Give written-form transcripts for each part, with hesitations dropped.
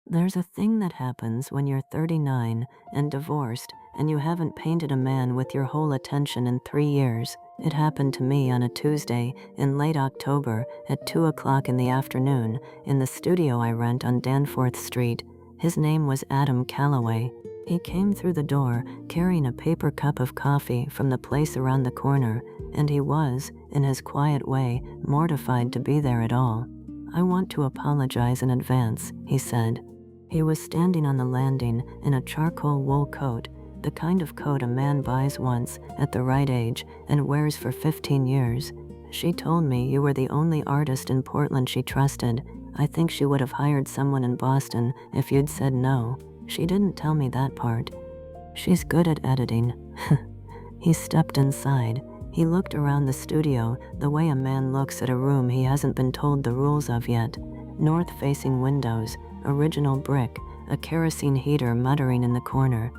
There's a thing that happens when you're 39 and divorced and you haven't painted a man with your whole attention in 3 years. It happened to me on a Tuesday in late October at 2 o'clock in the afternoon in the studio I rent on Danforth Street. His name was Adam Calloway. He came through the door carrying a paper cup of coffee from the place around the corner, and he was, in his quiet way, mortified to be there at all. "I want to apologize in advance," he said. He was standing on the landing in a charcoal wool coat, the kind of coat a man buys once at the right age and wears for 15 years. "She told me you were the only artist in Portland she trusted. I think she would have hired someone in Boston if you'd said no. She didn't tell me that part. She's good at editing." He stepped inside. He looked around the studio the way a man looks at a room he hasn't been told the rules of yet. North-facing windows, original brick, a kerosene heater muttering in the corner.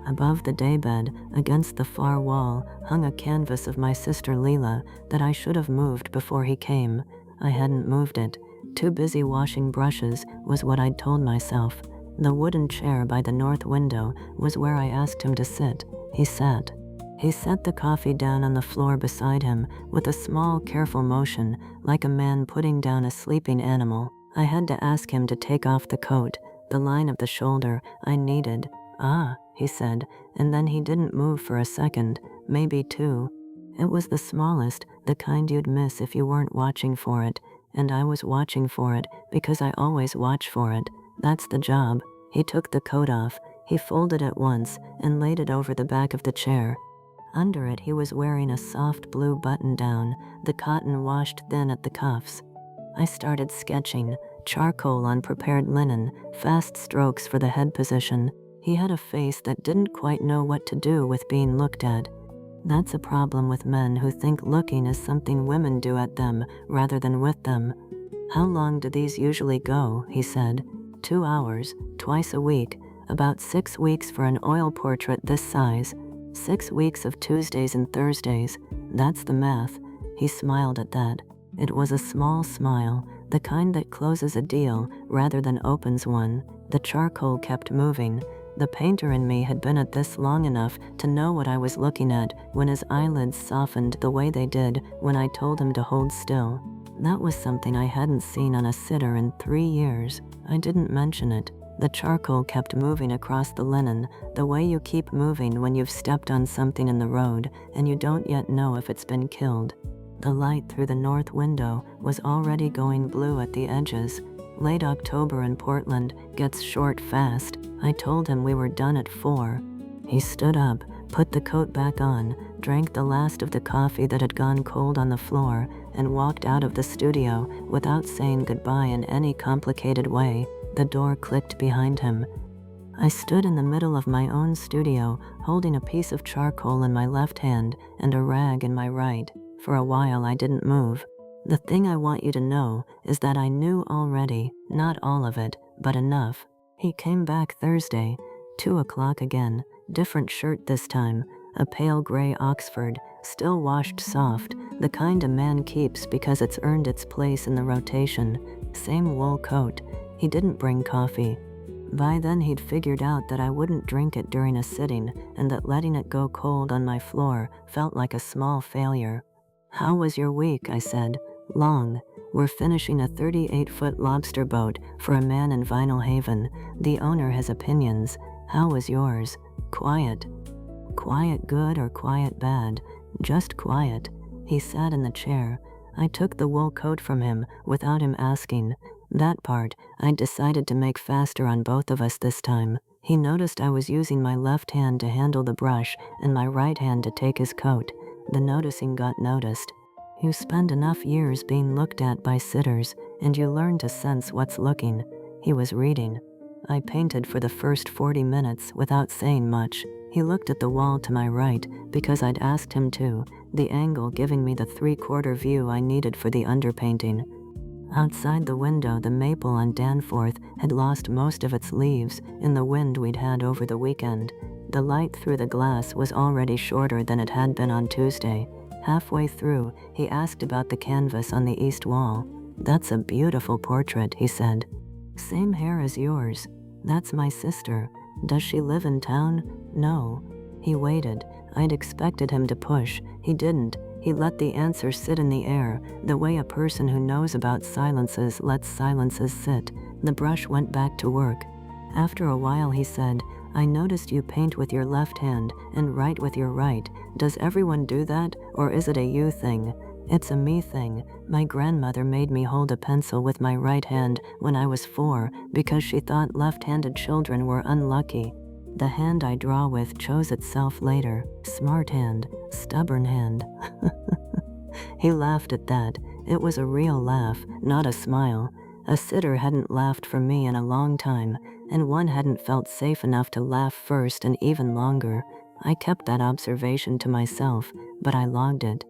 Above the daybed, against the far wall, hung a canvas of my sister Leela that I should have moved before he came. I hadn't moved it. Too busy washing brushes was what I'd told myself. The wooden chair by the north window was where I asked him to sit. He sat. He set the coffee down on the floor beside him with a small, careful motion, like a man putting down a sleeping animal. I had to ask him to take off the coat, the line of the shoulder I needed. "Ah," he said, and then he didn't move for a second, maybe two. It was the smallest, the kind you'd miss if you weren't watching for it, and I was watching for it because I always watch for it. That's the job. He took the coat off. He folded it once and laid it over the back of the chair. Under it he was wearing a soft blue button-down, the cotton washed thin at the cuffs. I started sketching, charcoal on prepared linen, fast strokes for the head position. He had a face that didn't quite know what to do with being looked at. That's a problem with men who think looking is something women do at them rather than with them. "How long do these usually go?" he said. 2 hours, twice a week, about 6 weeks for an oil portrait this size. 6 weeks of Tuesdays and Thursdays. That's the math." He smiled at that. It was a small smile, the kind that closes a deal rather than opens one. The charcoal kept moving. The painter in me had been at this long enough to know what I was looking at when his eyelids softened the way they did when I told him to hold still. That was something I hadn't seen on a sitter in 3 years. I didn't mention it. The charcoal kept moving across the linen, the way you keep moving when you've stepped on something in the road and you don't yet know if it's been killed. The light through the north window was already going blue at the edges. Late October in Portland gets short fast. I told him we were done at 4. He stood up, put the coat back on, drank the last of the coffee that had gone cold on the floor, and walked out of the studio without saying goodbye in any complicated way. The door clicked behind him. I stood in the middle of my own studio, holding a piece of charcoal in my left hand and a rag in my right. For a while I didn't move. The thing I want you to know is that I knew already, not all of it, but enough. He came back Thursday, 2 o'clock again, different shirt this time, a pale gray Oxford, still washed soft, the kind a man keeps because it's earned its place in the rotation. Same wool coat. He didn't bring coffee. By then he'd figured out that I wouldn't drink it during a sitting and that letting it go cold on my floor felt like a small failure. "How was your week?" I said. "Long. We're finishing a 38-foot lobster boat for a man in Vinyl Haven. The owner has opinions. How was yours?" "Quiet." "Quiet good or quiet bad?" "Just quiet." He sat in the chair. I took the wool coat from him without him asking. That part I decided to make faster on both of us this time. He noticed I was using my left hand to handle the brush and my right hand to take his coat. The noticing got noticed. You spend enough years being looked at by sitters, and you learn to sense what's looking. He was reading. I painted for the first 40 minutes without saying much. He looked at the wall to my right because I'd asked him to, the angle giving me the 3/4 view I needed for the underpainting. Outside the window, the maple on Danforth had lost most of its leaves in the wind we'd had over the weekend. The light through the glass was already shorter than it had been on Tuesday. Halfway through, he asked about the canvas on the east wall. "That's a beautiful portrait," he said. Same hair as yours. That's my sister. Does she live in town? No. He waited. I'd expected him to push. He didn't. He let the answer sit in the air, the way a person who knows about silences lets silences sit. The brush went back to work. After a while he said, I noticed you paint with your left hand and write with your right. Does everyone do that, or is it a you thing? It's a me thing. My grandmother made me hold a pencil with my right hand when I was 4 because she thought left-handed children were unlucky. The hand I draw with chose itself later. Smart hand, stubborn hand. He laughed at that. It was a real laugh, not a smile. A sitter hadn't laughed for me in a long time, and one hadn't felt safe enough to laugh first and even longer. I kept that observation to myself, but I logged it.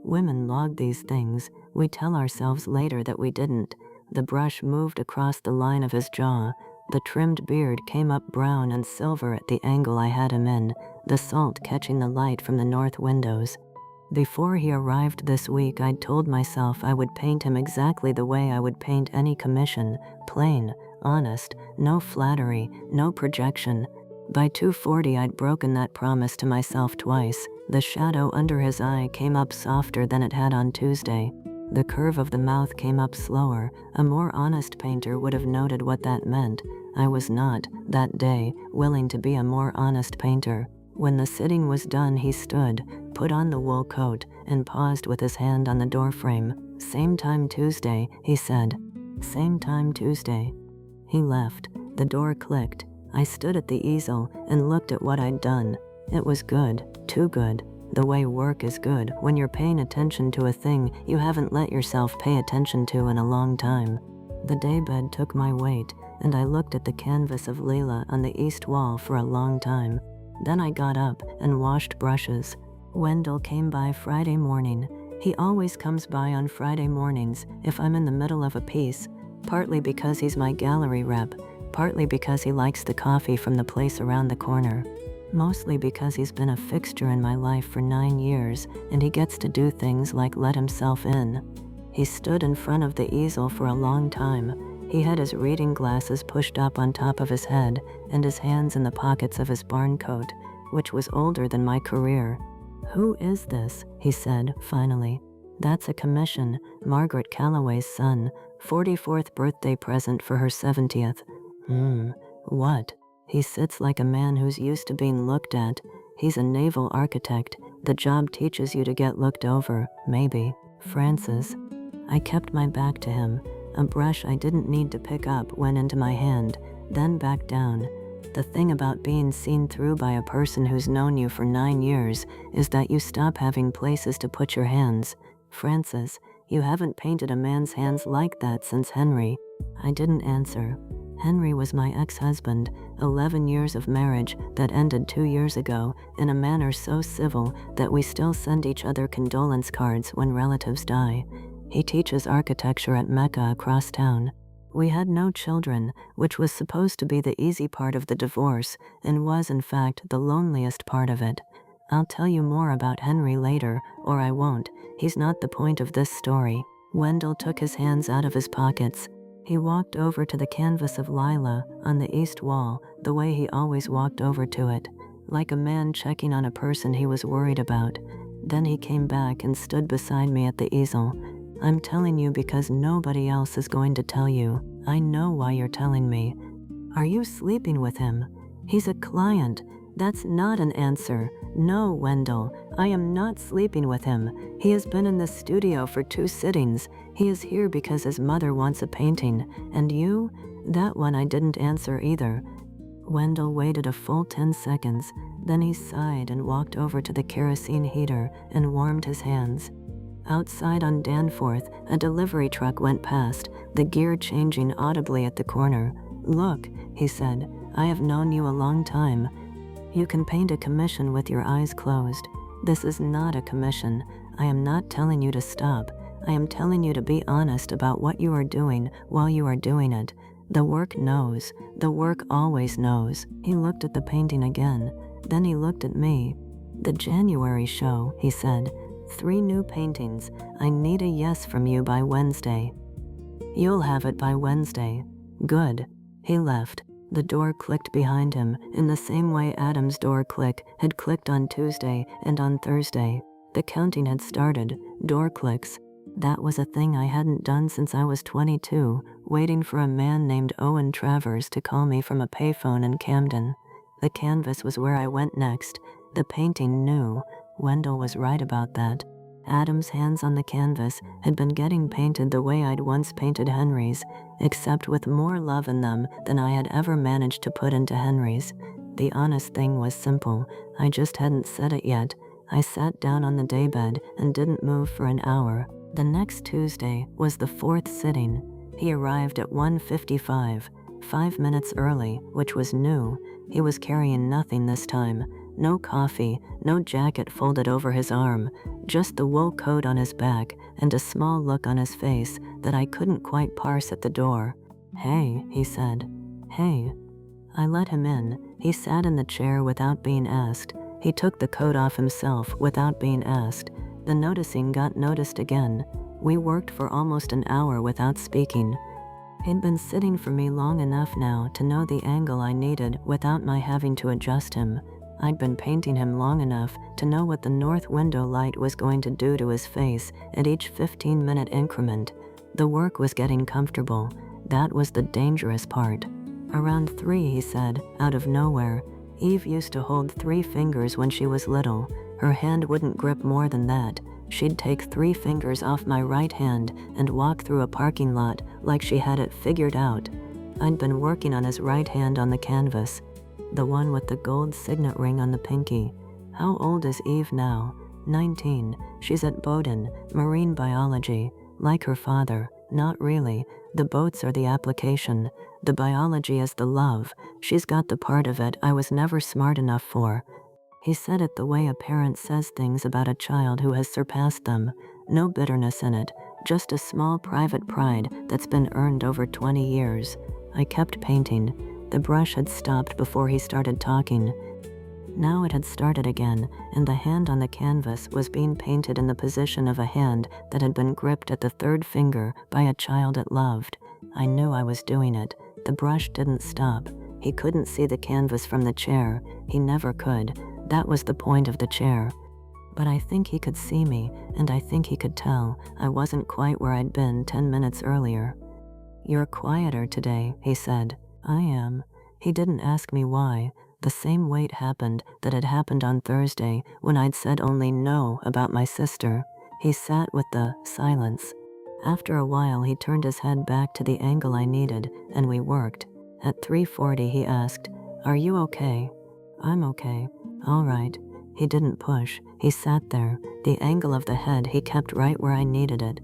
Women log these things. We tell ourselves later that we didn't. The brush moved across the line of his jaw. The trimmed beard came up brown and silver at the angle I had him in, the salt catching the light from the north windows. Before he arrived this week, I'd told myself I would paint him exactly the way I would paint any commission, plain, honest, no flattery, no projection. By 2:40 I'd broken that promise to myself twice. The shadow under his eye came up softer than it had on Tuesday. The curve of the mouth came up slower. A more honest painter would have noted what that meant. I was not, that day, willing to be a more honest painter. When the sitting was done, he stood, put on the wool coat, and paused with his hand on the doorframe. Same time Tuesday, he said. Same time Tuesday. He left. The door clicked. I stood at the easel and looked at what I'd done. It was good, too good. The way work is good when you're paying attention to a thing you haven't let yourself pay attention to in a long time. The daybed took my weight, and I looked at the canvas of Leela on the east wall for a long time. Then I got up and washed brushes. Wendell came by Friday morning. He always comes by on Friday mornings if I'm in the middle of a piece, partly because he's my gallery rep, partly because he likes the coffee from the place around the corner. Mostly because he's been a fixture in my life for 9 years, and he gets to do things like let himself in. He stood in front of the easel for a long time. He had his reading glasses pushed up on top of his head, and his hands in the pockets of his barn coat, which was older than my career. Who is this? He said, finally. That's a commission, Margaret Calloway's son, 44th birthday present for her 70th. What? He sits like a man who's used to being looked at. He's a naval architect. The job teaches you to get looked over, maybe. Frances. I kept my back to him. A brush I didn't need to pick up went into my hand, then back down. The thing about being seen through by a person who's known you for 9 years is that you stop having places to put your hands. Frances, you haven't painted a man's hands like that since Henry. I didn't answer. Henry was my ex-husband, 11 years of marriage that ended 2 years ago in a manner so civil that we still send each other condolence cards when relatives die. He teaches architecture at Mecca across town. We had no children, which was supposed to be the easy part of the divorce and was in fact the loneliest part of it. I'll tell you more about Henry later, or I won't. He's not the point of this story. Wendell took his hands out of his pockets. He walked over to the canvas of Lila on the east wall the way he always walked over to it, like a man checking on a person he was worried about. Then he came back and stood beside me at the easel. I'm telling you because nobody else is going to tell you. I know why you're telling me. Are you sleeping with him? He's a client. That's not an answer. No, Wendell, I am not sleeping with him. He has been in the studio for 2 sittings. He is here because his mother wants a painting. And you? That one I didn't answer either. Wendell waited a full 10 seconds. Then he sighed and walked over to the kerosene heater and warmed his hands. Outside on Danforth, a delivery truck went past, the gear changing audibly at the corner. Look, he said, I have known you a long time. You can paint a commission with your eyes closed. This is not a commission. I am not telling you to stop. I am telling you to be honest about what you are doing while you are doing it. The work knows. The work always knows. He looked at the painting again. Then he looked at me. The January show, he said. 3 new paintings. I need a yes from you by Wednesday. You'll have it by Wednesday. Good. He left. The door clicked behind him in the same way Adam's door had clicked on Tuesday and on Thursday. The counting had started. Door clicks. That was a thing I hadn't done since I was 22, waiting for a man named Owen Travers to call me from a payphone in Camden. The canvas was where I went next. The painting knew. Wendell was right about that. Adam's hands on the canvas had been getting painted the way I'd once painted Henry's, except with more love in them than I had ever managed to put into Henry's. The honest thing was simple. I just hadn't said it yet. I sat down on the daybed and didn't move for an hour. The next Tuesday was the 4th sitting. He arrived at 1:55, 5 minutes early, which was new. He was carrying nothing this time. No coffee, no jacket folded over his arm, just the wool coat on his back and a small look on his face that I couldn't quite parse at the door. "Hey," he said. "Hey." I let him in. He sat in the chair without being asked. He took the coat off himself without being asked. The noticing got noticed again. We worked for almost an hour without speaking. He'd been sitting for me long enough now to know the angle I needed without my having to adjust him. I'd been painting him long enough to know what the north window light was going to do to his face at each 15-minute increment. The work was getting comfortable. That was the dangerous part. Around 3, he said, out of nowhere. Eve used to hold 3 fingers when she was little. Her hand wouldn't grip more than that. She'd take 3 fingers off my right hand and walk through a parking lot like she had it figured out. I'd been working on his right hand on the canvas, the one with the gold signet ring on the pinky. How old is Eve now? 19. She's at Bowdoin, marine biology. Like her father. Not really. The boats are the application. The biology is the love. She's got the part of it I was never smart enough for. He said it the way a parent says things about a child who has surpassed them. No bitterness in it, just a small private pride that's been earned over 20 years. I kept painting. The brush had stopped before he started talking. Now it had started again, and the hand on the canvas was being painted in the position of a hand that had been gripped at the 3rd finger by a child it loved. I knew I was doing it. The brush didn't stop. He couldn't see the canvas from the chair. He never could. That was the point of the chair. But I think he could see me, and I think he could tell I wasn't quite where I'd been 10 minutes earlier. "You're quieter today," he said. "I am." He didn't ask me why. The same wait happened that had happened on Thursday when I'd said only no about my sister. He sat with the silence. After a while he turned his head back to the angle I needed, and we worked. At 3:40 he asked, "Are you okay?" "I'm okay." "All right." He didn't push. He sat there. The angle of the head he kept right where I needed it.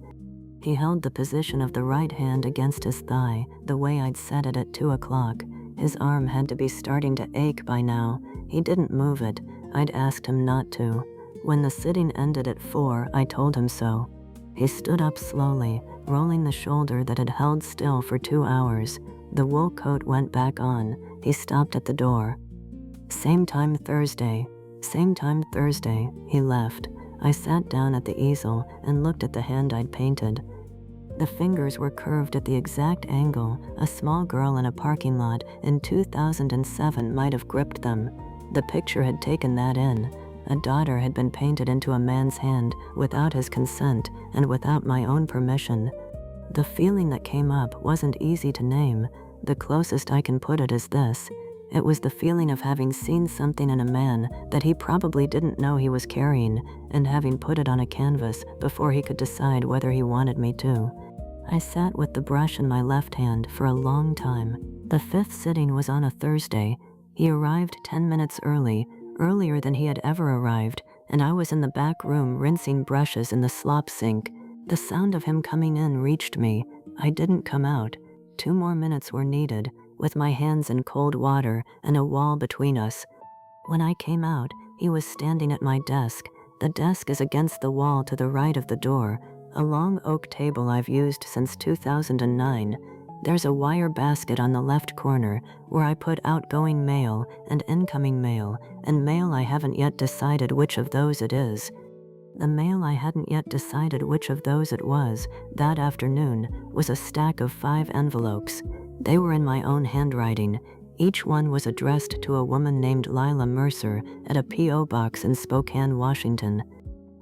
He held the position of the right hand against his thigh, the way I'd set it at 2 o'clock. His arm had to be starting to ache by now. He didn't move it. I'd asked him not to. When the sitting ended at 4, I told him so. He stood up slowly, rolling the shoulder that had held still for 2 hours. The wool coat went back on. He stopped at the door. Same time Thursday. Same time Thursday. He left. I sat down at the easel and looked at the hand I'd painted. The fingers were curved at the exact angle a small girl in a parking lot in 2007 might have gripped them. The picture had taken that in. A daughter had been painted into a man's hand without his consent and without my own permission. The feeling that came up wasn't easy to name. The closest I can put it is this. It was the feeling of having seen something in a man that he probably didn't know he was carrying and having put it on a canvas before he could decide whether he wanted me to. I sat with the brush in my left hand for a long time. The 5th sitting was on a Thursday. He arrived 10 minutes early, earlier than he had ever arrived, and I was in the back room rinsing brushes in the slop sink. The sound of him coming in reached me. I didn't come out. 2 more minutes were needed, with my hands in cold water and a wall between us. When I came out, he was standing at my desk. The desk is against the wall to the right of the door, a long oak table I've used since 2009. There's a wire basket on the left corner where I put outgoing mail and incoming mail, and mail I haven't yet decided which of those it is. The mail I hadn't yet decided which of those it was, that afternoon, was a stack of 5 envelopes. They were in my own handwriting. Each one was addressed to a woman named Lila Mercer at a P.O. box in Spokane, Washington.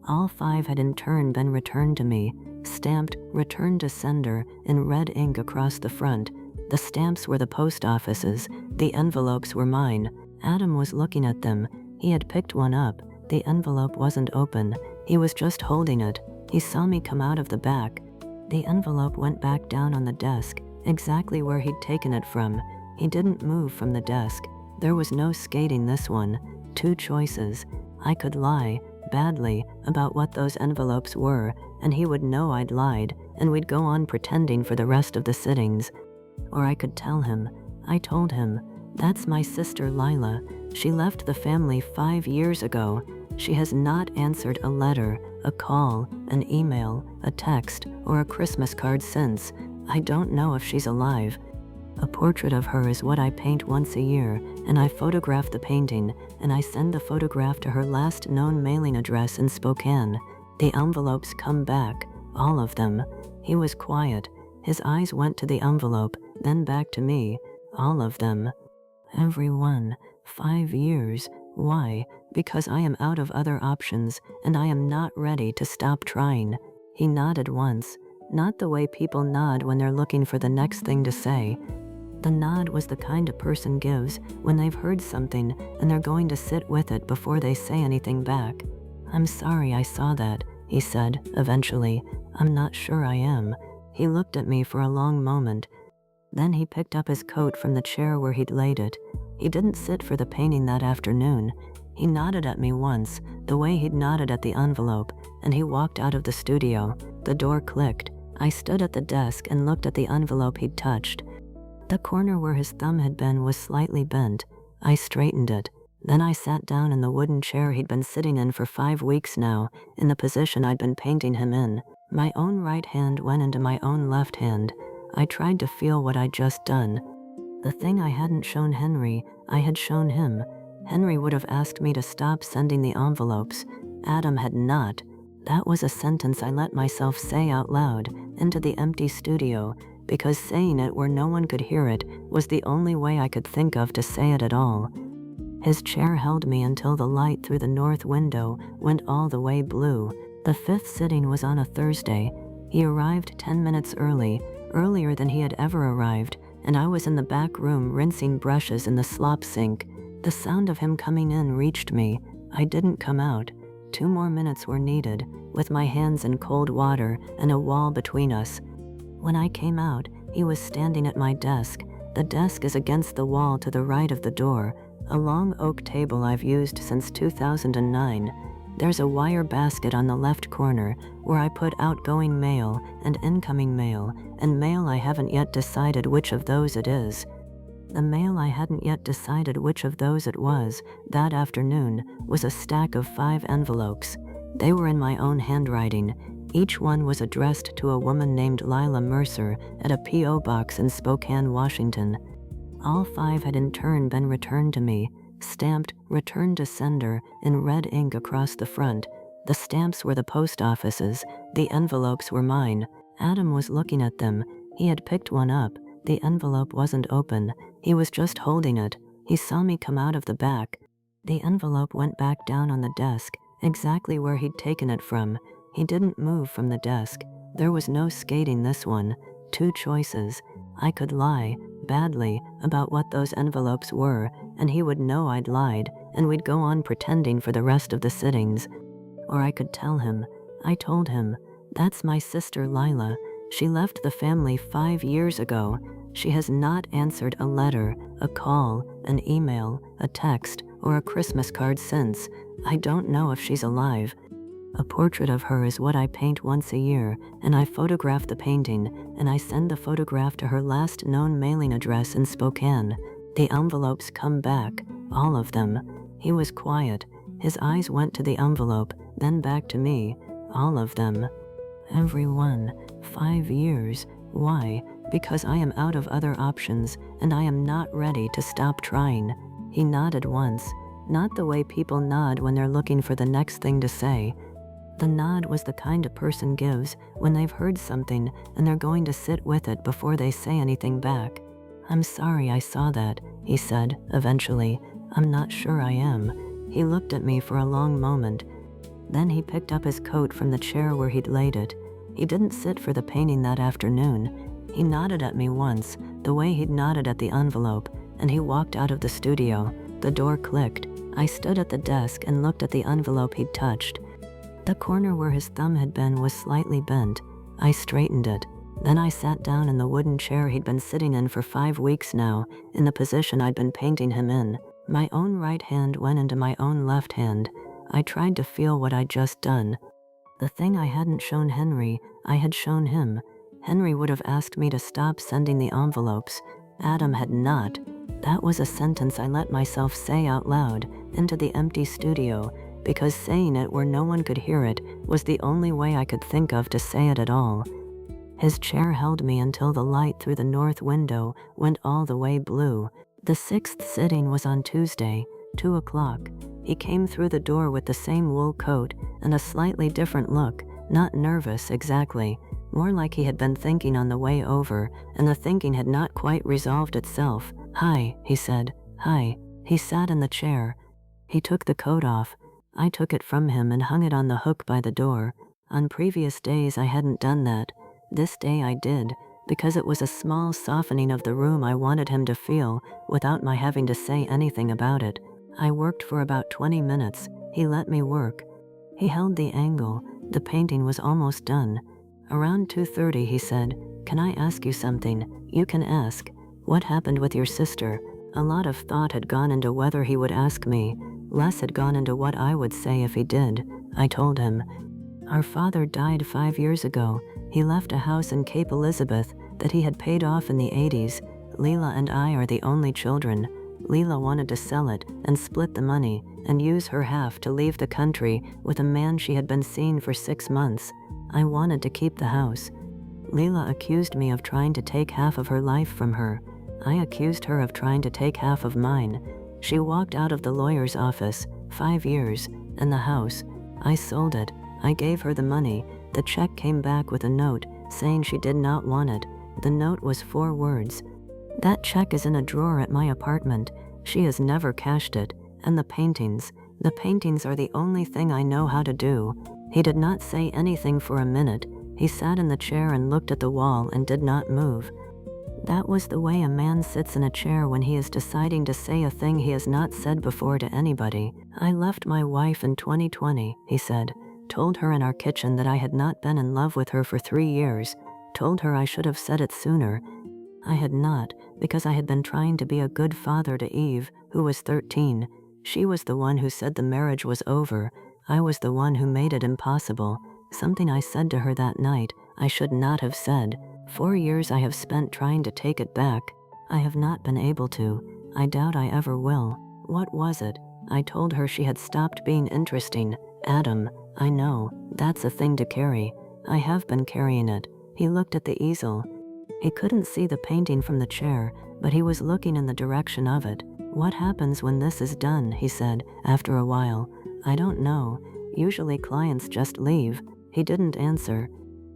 All 5 had in turn been returned to me, stamped "Return to Sender" in red ink across the front. The stamps were the post office's, the envelopes were mine. Adam was looking at them. He had picked one up. The envelope wasn't open. He was just holding it. He saw me come out of the back. The envelope went back down on the desk, exactly where he'd taken it from. He didn't move from the desk. There was no skating this one. 2 choices. I could lie, badly, about what those envelopes were, and he would know I'd lied, and we'd go on pretending for the rest of the sittings. Or I could tell him. I told him, "That's my sister Lila. She left the family 5 years ago. She has not answered a letter, a call, an email, a text, or a Christmas card since. I don't know if she's alive." A portrait of her is what I paint once a year, and I photograph the painting, and I send the photograph to her last known mailing address in Spokane. The envelopes come back, all of them. He was quiet. His eyes went to the envelope, then back to me. All of them. Every one. 5 years. Why? Because I am out of other options, and I am not ready to stop trying. He nodded once. Not the way people nod when they're looking for the next thing to say. The nod was the kind a person gives when they've heard something and they're going to sit with it before they say anything back. "I'm sorry I saw that," he said, eventually. "I'm not sure I am." He looked at me for a long moment. Then he picked up his coat from the chair where he'd laid it. He didn't sit for the painting that afternoon. He nodded at me once, the way he'd nodded at the envelope, and he walked out of the studio. The door clicked. I stood at the desk and looked at the envelope he'd touched. The corner where his thumb had been was slightly bent. I straightened it. Then I sat down in the wooden chair he'd been sitting in for 5 weeks now, in the position I'd been painting him in. My own right hand went into my own left hand. I tried to feel what I'd just done. The thing I hadn't shown Henry, I had shown him. Henry would have asked me to stop sending the envelopes. Adam had not. That was a sentence I let myself say out loud, into the empty studio, because saying it where no one could hear it was the only way I could think of to say it at all. His chair held me until the light through the north window went all the way blue. The 5th sitting was on a Thursday. He arrived 10 minutes early, earlier than he had ever arrived, and I was in the back room rinsing brushes in the slop sink. The sound of him coming in reached me. I didn't come out. 2 more minutes were needed, with my hands in cold water and a wall between us. When I came out, he was standing at my desk. The desk is against the wall to the right of the door, a long oak table I've used since 2009. There's a wire basket on the left corner where I put outgoing mail and incoming mail, and mail I haven't yet decided which of those it is. The mail I hadn't yet decided which of those it was, that afternoon, was a stack of 5 envelopes. They were in my own handwriting. Each one was addressed to a woman named Lila Mercer at a P.O. box in Spokane, Washington. All 5 had in turn been returned to me, stamped "Return to Sender" in red ink across the front. The stamps were the post office's. The envelopes were mine. Adam was looking at them. He had picked one up. The envelope wasn't open. He was just holding it. He saw me come out of the back. The envelope went back down on the desk, exactly where he'd taken it from. He didn't move from the desk. There was no skating this one. 2 choices. I could lie, badly, about what those envelopes were, and he would know I'd lied, and we'd go on pretending for the rest of the sittings. Or I could tell him. I told him, "That's my sister Lila. She left the family 5 years ago. She has not answered a letter, a call, an email, a text, or a Christmas card since. I don't know if she's alive." A portrait of her is what I paint once a year, and I photograph the painting, and I send the photograph to her last known mailing address in Spokane. The envelopes come back, all of them. He was quiet. His eyes went to the envelope, then back to me. All of them. Every one. 5 years. Why? Because I am out of other options, and I am not ready to stop trying. He nodded once. Not the way people nod when they're looking for the next thing to say. The nod was the kind a person gives when they've heard something and they're going to sit with it before they say anything back. "I'm sorry I saw that," he said, eventually. "I'm not sure I am." He looked at me for a long moment. Then he picked up his coat from the chair where he'd laid it. He didn't sit for the painting that afternoon. He nodded at me once, the way he'd nodded at the envelope, and he walked out of the studio. The door clicked. I stood at the desk and looked at the envelope he'd touched. The corner where his thumb had been was slightly bent. I straightened it. Then I sat down in the wooden chair he'd been sitting in for 5 weeks now, in the position I'd been painting him in. My own right hand went into my own left hand. I tried to feel what I'd just done. The thing I hadn't shown Henry, I had shown him. Henry would have asked me to stop sending the envelopes. Adam had not. That was a sentence I let myself say out loud, into the empty studio, because saying it where no one could hear it was the only way I could think of to say it at all. His chair held me until the light through the north window went all the way blue. The 6th sitting was on Tuesday, 2 o'clock. He came through the door with the same wool coat and a slightly different look, not nervous exactly, more like he had been thinking on the way over, and the thinking had not quite resolved itself. "Hi," he said. "Hi." He sat in the chair. He took the coat off. I took it from him and hung it on the hook by the door. On previous days I hadn't done that. This day I did, because it was a small softening of the room I wanted him to feel without my having to say anything about it. I worked for about 20 minutes. He let me work. He held the angle. The painting was almost done. Around 2:30 he said, "Can I ask you something?" "You can ask." "What happened with your sister?" A lot of thought had gone into whether he would ask me. Less had gone into what I would say if he did. I told him. "Our father died 5 years ago. He left a house in Cape Elizabeth that he had paid off in the 80s. Leela and I are the only children. Leela wanted to sell it and split the money and use her half to leave the country with a man she had been seeing for 6 months. I wanted to keep the house. Leela accused me of trying to take half of her life from her. I accused her of trying to take half of mine. She walked out of the lawyer's office, 5 years, and the house. I sold it. I gave her the money. The check came back with a note saying she did not want it. The note was 4 words. That check is in a drawer at my apartment. She has never cashed it. And the paintings. The paintings are the only thing I know how to do." He did not say anything for a minute. He sat in the chair and looked at the wall and did not move. That was the way a man sits in a chair when he is deciding to say a thing he has not said before to anybody. "I left my wife in 2020, he said. Told her in our kitchen that I had not been in love with her for 3 years. Told her I should have said it sooner. I had not, because I had been trying to be a good father to Eve, who was 13. She was the one who said the marriage was over. I was the one who made it impossible. Something I said to her that night I should not have said. 4 years I have spent trying to take it back. I have not been able to. I doubt I ever will. What was it? I told her she had stopped being interesting. Adam, I know, that's a thing to carry. I have been carrying it." He looked at the easel. He couldn't see the painting from the chair, but he was looking in the direction of it. "What happens when this is done?" he said, after a while. "I don't know. Usually clients just leave." He didn't answer.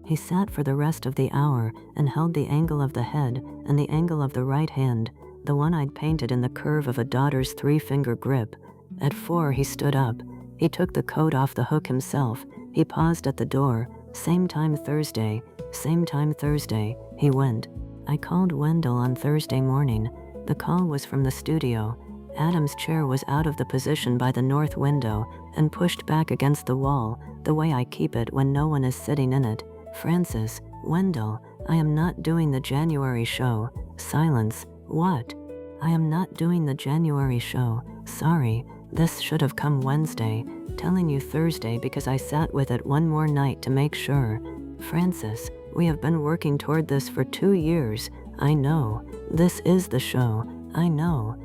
He sat for the rest of the hour and held the angle of the head and the angle of the right hand, the one I'd painted in the curve of a daughter's 3-finger grip. At 4 he stood up. He took the coat off the hook himself. He paused at the door. "Same time Thursday. Same time Thursday." He went. I called Wendell on Thursday morning. The call was from the studio. Adam's chair was out of the position by the north window and pushed back against the wall, the way I keep it when no one is sitting in it. "Frances, Wendell, I am not doing the January show." Silence. "What?" "I am not doing the January show. Sorry, this should have come Wednesday. Telling you Thursday because I sat with it one more night to make sure." "Frances, we have been working toward this for 2 years. I know. This is the show. I know.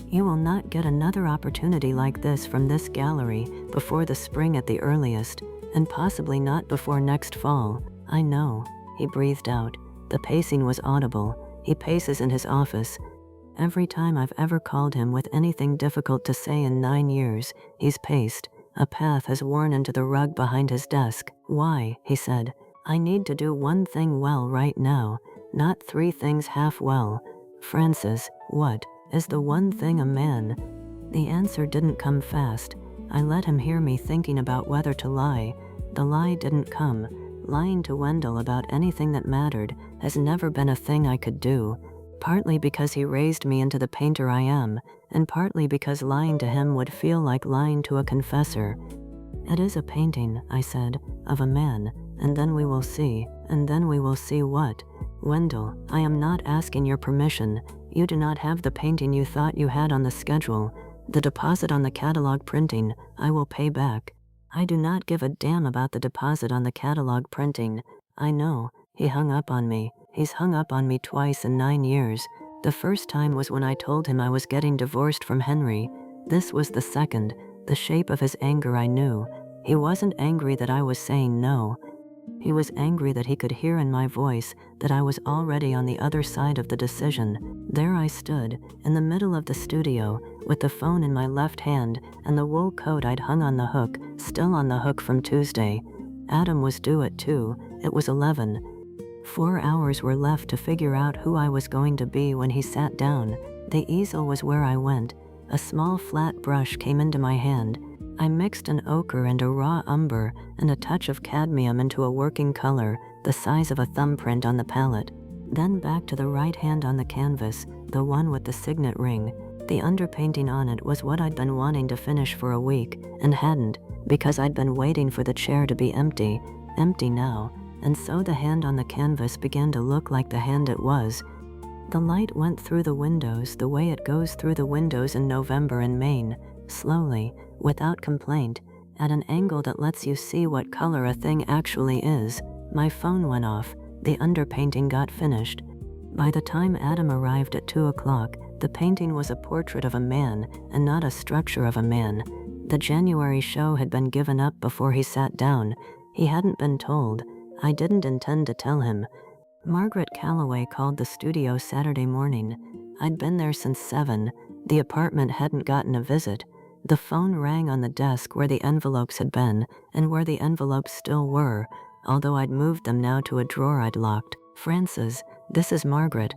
You will not get another opportunity like this from this gallery before the spring at the earliest, and possibly not before next fall. I know." He breathed out. The pacing was audible. He paces in his office. Every time I've ever called him with anything difficult to say in 9 years, he's paced. A path has worn into the rug behind his desk. "Why?" he said. "I need to do one thing well right now, not 3 things half well." Frances, what is the one thing a man? The answer didn't come fast. I let him hear me thinking about whether to lie. The lie didn't come. Lying to Wendell about anything that mattered has never been a thing I could do, partly because he raised me into the painter I am, and partly because lying to him would feel like lying to a confessor. It is a painting, I said, of a man, and then we will see, and then we will see what? Wendell, I am not asking your permission. You do not have the painting you thought you had on the schedule. The deposit on the catalog printing, I will pay back. I do not give a damn about the deposit on the catalog printing. I know. He hung up on me. He's hung up on me twice in 9 years. The first time was when I told him I was getting divorced from Henry. This was the second. The shape of his anger I knew. He wasn't angry that I was saying no. He was angry that he could hear in my voice that I was already on the other side of the decision. There I stood, in the middle of the studio, with the phone in my left hand and the wool coat I'd hung on the hook, still on the hook from Tuesday. Adam was due at 2. It was 11. 4 hours were left to figure out who I was going to be when he sat down. The easel was where I went. A small flat brush came into my hand. I mixed an ochre and a raw umber and a touch of cadmium into a working color, the size of a thumbprint on the palette. Then back to the right hand on the canvas, the one with the signet ring. The underpainting on it was what I'd been wanting to finish for a week, and hadn't, because I'd been waiting for the chair to be empty now, and so the hand on the canvas began to look like the hand it was. The light went through the windows the way it goes through the windows in November in Maine, slowly, without complaint, at an angle that lets you see what color a thing actually is. My phone went off. The underpainting got finished. By the time Adam arrived at 2 o'clock, the painting was a portrait of a man and not a structure of a man. The January show had been given up before he sat down. He hadn't been told. I didn't intend to tell him. Margaret Calloway called the studio Saturday morning. I'd been there since 7. The apartment hadn't gotten a visit. The phone rang on the desk where the envelopes had been, and where the envelopes still were, although I'd moved them now to a drawer I'd locked. Frances, this is Margaret.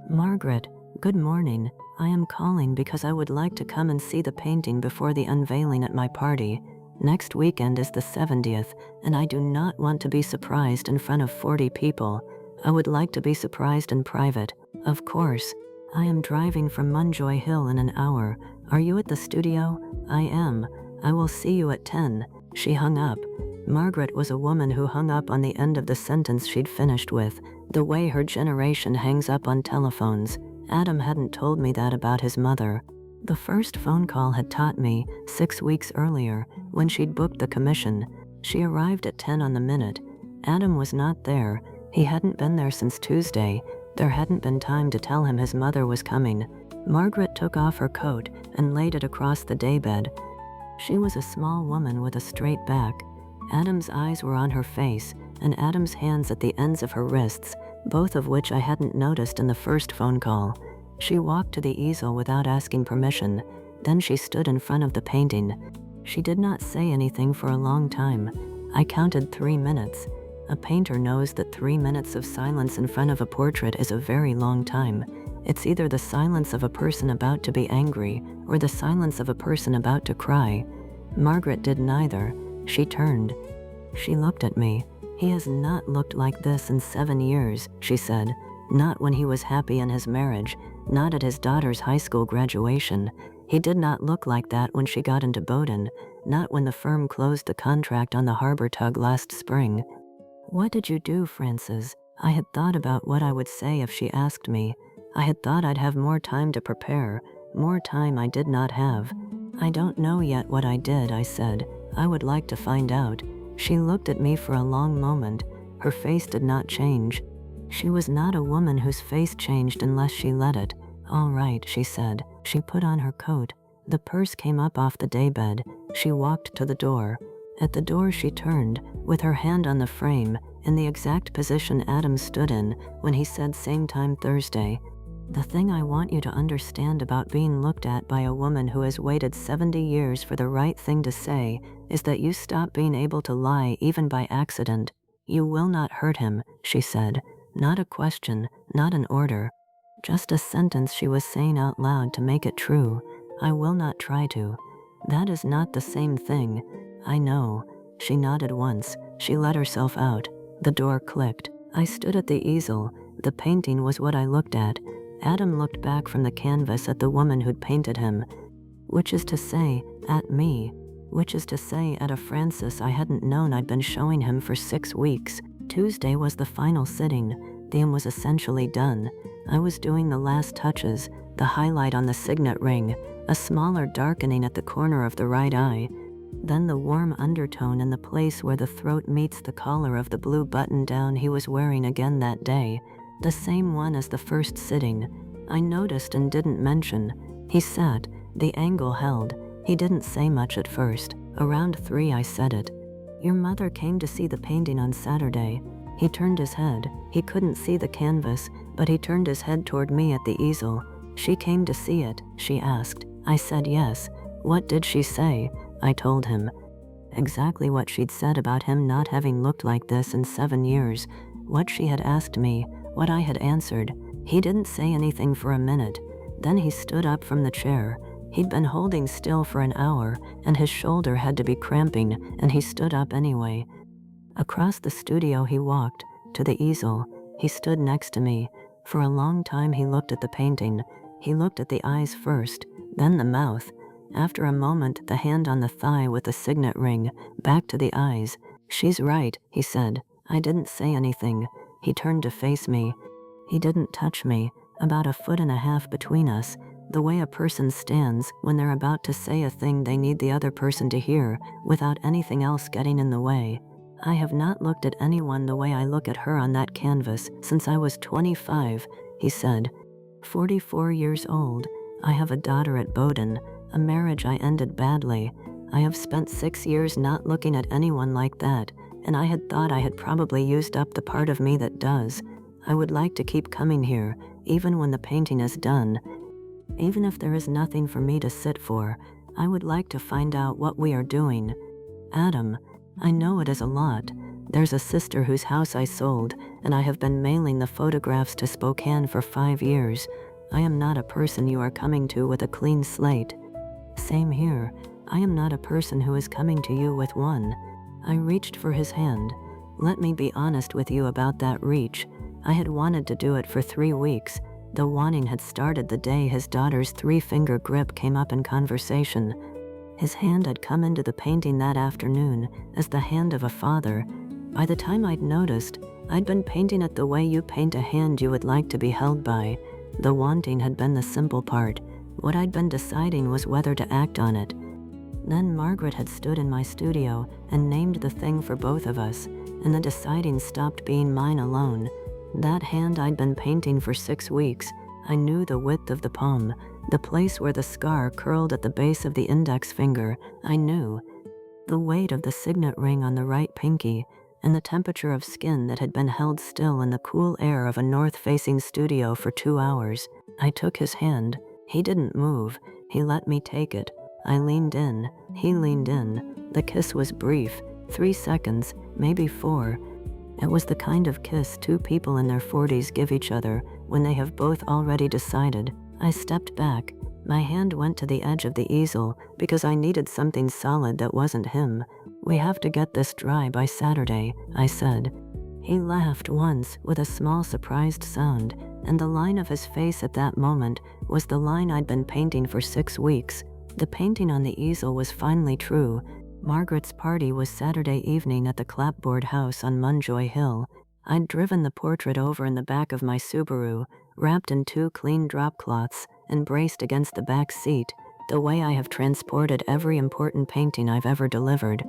Margaret, good morning. I am calling because I would like to come and see the painting before the unveiling at my party. Next weekend is the 70th, and I do not want to be surprised in front of 40 people. I would like to be surprised in private. Of course. I am driving from Munjoy Hill in an hour. Are you at the studio? I am. I will see you at 10. She hung up. Margaret was a woman who hung up on the end of the sentence she'd finished with, the way her generation hangs up on telephones. Adam hadn't told me that about his mother. The first phone call had taught me, 6 weeks earlier, when she'd booked the commission. She arrived at 10 on the minute. Adam was not there. He hadn't been there since Tuesday. There hadn't been time to tell him his mother was coming. Margaret took off her coat and laid it across the daybed. She was a small woman with a straight back. Adam's eyes were on her face, and Adam's hands at the ends of her wrists, both of which I hadn't noticed in the first phone call. She walked to the easel without asking permission. Then she stood in front of the painting. She did not say anything for a long time. I counted 3 minutes. A painter knows that 3 minutes of silence in front of a portrait is a very long time. It's either the silence of a person about to be angry or the silence of a person about to cry. Margaret did neither. She turned. She looked at me. He has not looked like this in 7 years, she said. Not when he was happy in his marriage, not at his daughter's high school graduation. He did not look like that when she got into Bowdoin, not when the firm closed the contract on the harbor tug last spring. What did you do, Frances? I had thought about what I would say if she asked me. I had thought I'd have more time to prepare, more time I did not have. I don't know yet what I did, I said. I would like to find out. She looked at me for a long moment. Her face did not change. She was not a woman whose face changed unless she let it. All right, she said. She put on her coat. The purse came up off the daybed. She walked to the door. At the door she turned, with her hand on the frame, in the exact position Adam stood in when he said same time Thursday. The thing I want you to understand about being looked at by a woman who has waited 70 years for the right thing to say is that you stop being able to lie even by accident. You will not hurt him, she said. Not a question, not an order. Just a sentence she was saying out loud to make it true. I will not try to. That is not the same thing. I know. She nodded once. She let herself out. The door clicked. I stood at the easel. The painting was what I looked at. Adam looked back from the canvas at the woman who'd painted him. Which is to say, at me. Which is to say, at a Frances I hadn't known I'd been showing him for 6 weeks. Tuesday was the final sitting. The aim was essentially done. I was doing the last touches, the highlight on the signet ring, a smaller darkening at the corner of the right eye, then the warm undertone in the place where the throat meets the collar of the blue button-down he was wearing again that day, the same one as the first sitting. I noticed and didn't mention. He sat, the angle held. He didn't say much at first. Around 3 I said it. Your mother came to see the painting on Saturday. He turned his head. He couldn't see the canvas, but he turned his head toward me at the easel. She came to see it, she asked. I said yes. What did she say? I told him. Exactly what she'd said about him not having looked like this in 7 years. What she had asked me, what I had answered. He didn't say anything for a minute. Then he stood up from the chair. He'd been holding still for an hour, and his shoulder had to be cramping, and he stood up anyway. Across the studio he walked, to the easel. He stood next to me. For a long time he looked at the painting. He looked at the eyes first, then the mouth. After a moment, the hand on the thigh with the signet ring, back to the eyes. She's right, he said. I didn't say anything. He turned to face me. He didn't touch me, about 1.5 feet between us, the way a person stands when they're about to say a thing they need the other person to hear, without anything else getting in the way. I have not looked at anyone the way I look at her on that canvas since I was 25, he said. 44 years old. I have a daughter at Bowdoin, a marriage I ended badly. I have spent 6 years not looking at anyone like that, and I had thought I had probably used up the part of me that does. I would like to keep coming here, even when the painting is done. Even if there is nothing for me to sit for, I would like to find out what we are doing. Adam, I know it is a lot. There's a sister whose house I sold, and I have been mailing the photographs to Spokane for 5 years. I am not a person you are coming to with a clean slate. Same here. I am not a person who is coming to you with one. I reached for his hand. Let me be honest with you about that reach. I had wanted to do it for 3 weeks. The wanting had started the day his daughter's 3-finger grip came up in conversation. His hand had come into the painting that afternoon as the hand of a father. By the time I'd noticed, I'd been painting it the way you paint a hand you would like to be held by. The wanting had been the simple part. What I'd been deciding was whether to act on it. Then Margaret had stood in my studio and named the thing for both of us, and the deciding stopped being mine alone. That hand I'd been painting for 6 weeks. I knew the width of the palm, the place where the scar curled at the base of the index finger. I knew the weight of the signet ring on the right pinky, and the temperature of skin that had been held still in the cool air of a north-facing studio for 2 hours. I took his hand. He didn't move. He let me take it. I leaned in. He leaned in. The kiss was brief, 3 seconds, maybe 4. It was the kind of kiss 2 people in their 40s give each other when they have both already decided. I stepped back. My hand went to the edge of the easel because I needed something solid that wasn't him. We have to get this dry by Saturday, I said. He laughed once with a small surprised sound, and the line of his face at that moment was the line I'd been painting for 6 weeks. The painting on the easel was finally true. Margaret's party was Saturday evening at the clapboard house on Munjoy Hill. I'd driven the portrait over in the back of my Subaru, wrapped in 2 clean drop cloths and braced against the back seat, the way I have transported every important painting I've ever delivered.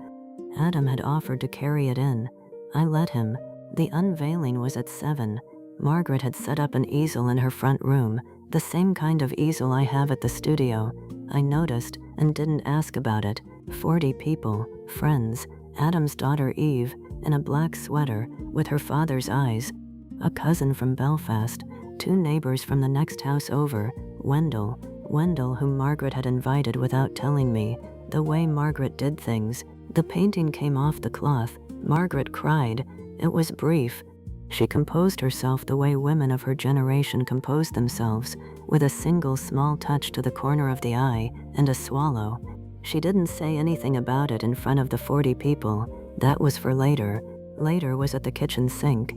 Adam had offered to carry it in. I let him. The unveiling was at 7. Margaret had set up an easel in her front room, the same kind of easel I have at the studio. I noticed and didn't ask about it. 40 people, friends, Adam's daughter Eve, in a black sweater with her father's eyes, a cousin from Belfast, 2 neighbors from the next house over, Wendell, whom Margaret had invited without telling me, the way Margaret did things. The painting came off the cloth. Margaret cried. It was brief. She composed herself the way women of her generation compose themselves, with a single small touch to the corner of the eye and a swallow. She didn't say anything about it in front of the 40 people. That was for later. Later was at the kitchen sink.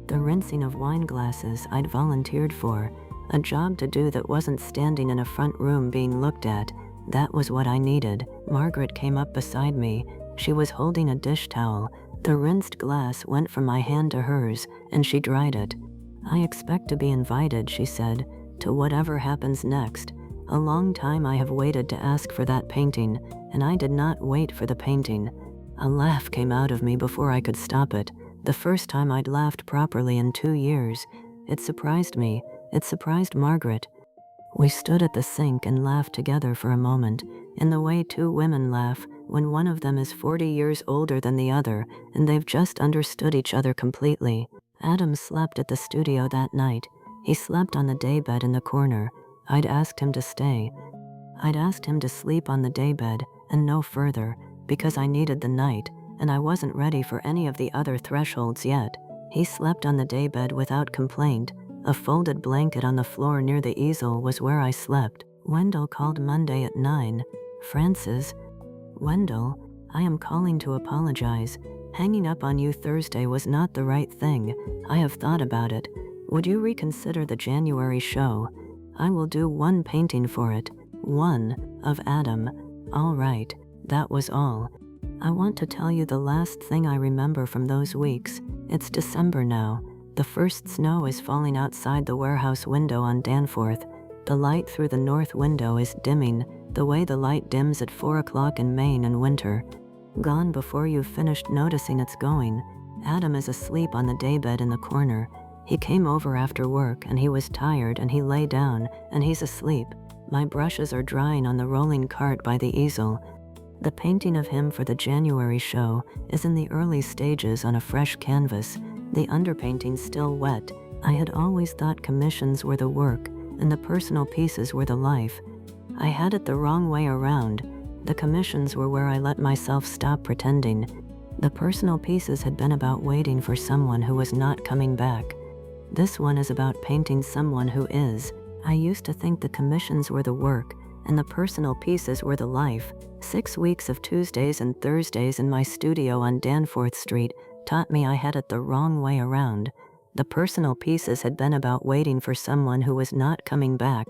The rinsing of wine glasses I'd volunteered for. A job to do that wasn't standing in a front room being looked at. That was what I needed. Margaret came up beside me. She was holding a dish towel. The rinsed glass went from my hand to hers, and she dried it. "I expect to be invited," she said, "to whatever happens next. A long time I have waited to ask for that painting, and I did not wait for the painting." A laugh came out of me before I could stop it. The first time I'd laughed properly in 2 years. It surprised me. It surprised Margaret. We stood at the sink and laughed together for a moment, in the way 2 women laugh when one of them is 40 years older than the other and they've just understood each other completely. Adam slept at the studio that night. He slept on the daybed in the corner. I'd asked him to stay. I'd asked him to sleep on the daybed and no further, because I needed the night, and I wasn't ready for any of the other thresholds yet. He slept on the daybed without complaint. A folded blanket on the floor near the easel was where I slept. Wendell called Monday at 9. "Frances." "Wendell, I am calling to apologize. Hanging up on you Thursday was not the right thing. I have thought about it. Would you reconsider the January show? I will do 1 painting for it. 1 of Adam." "All right." That was all. I want to tell you the last thing I remember from those weeks. It's December now. The first snow is falling outside the warehouse window on Danforth. The light through the north window is dimming, the way the light dims at 4 o'clock in Maine in winter. Gone before you've finished noticing it's going. Adam is asleep on the daybed in the corner. He came over after work and he was tired and he lay down and he's asleep. My brushes are drying on the rolling cart by the easel. The painting of him for the January show is in the early stages on a fresh canvas, the underpainting still wet. I had always thought commissions were the work and the personal pieces were the life. I had it the wrong way around. The commissions were where I let myself stop pretending. The personal pieces had been about waiting for someone who was not coming back. This one is about painting someone who is. I used to think the commissions were the work and the personal pieces were the life. 6 weeks of Tuesdays and Thursdays in my studio on Danforth Street taught me I had it the wrong way around. The personal pieces had been about waiting for someone who was not coming back.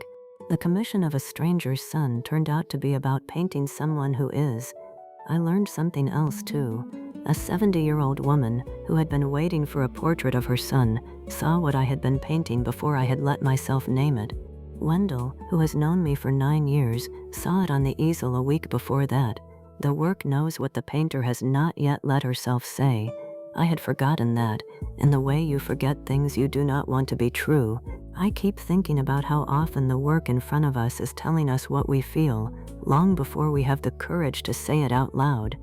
The commission of A Stranger's Son turned out to be about painting someone who is. I learned something else too. A 70-year-old woman who had been waiting for a portrait of her son saw what I had been painting before I had let myself name it. Wendell, who has known me for 9 years, saw it on the easel a week before that. The work knows what the painter has not yet let herself say. I had forgotten that, in the way you forget things you do not want to be true. I keep thinking about how often the work in front of us is telling us what we feel, long before we have the courage to say it out loud.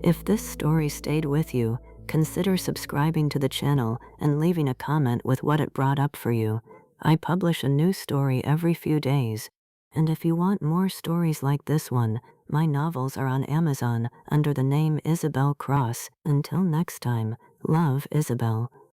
If this story stayed with you, consider subscribing to the channel and leaving a comment with what it brought up for you. I publish a new story every few days. And if you want more stories like this one, my novels are on Amazon under the name Isabelle Cross. Until next time, love, Isabelle.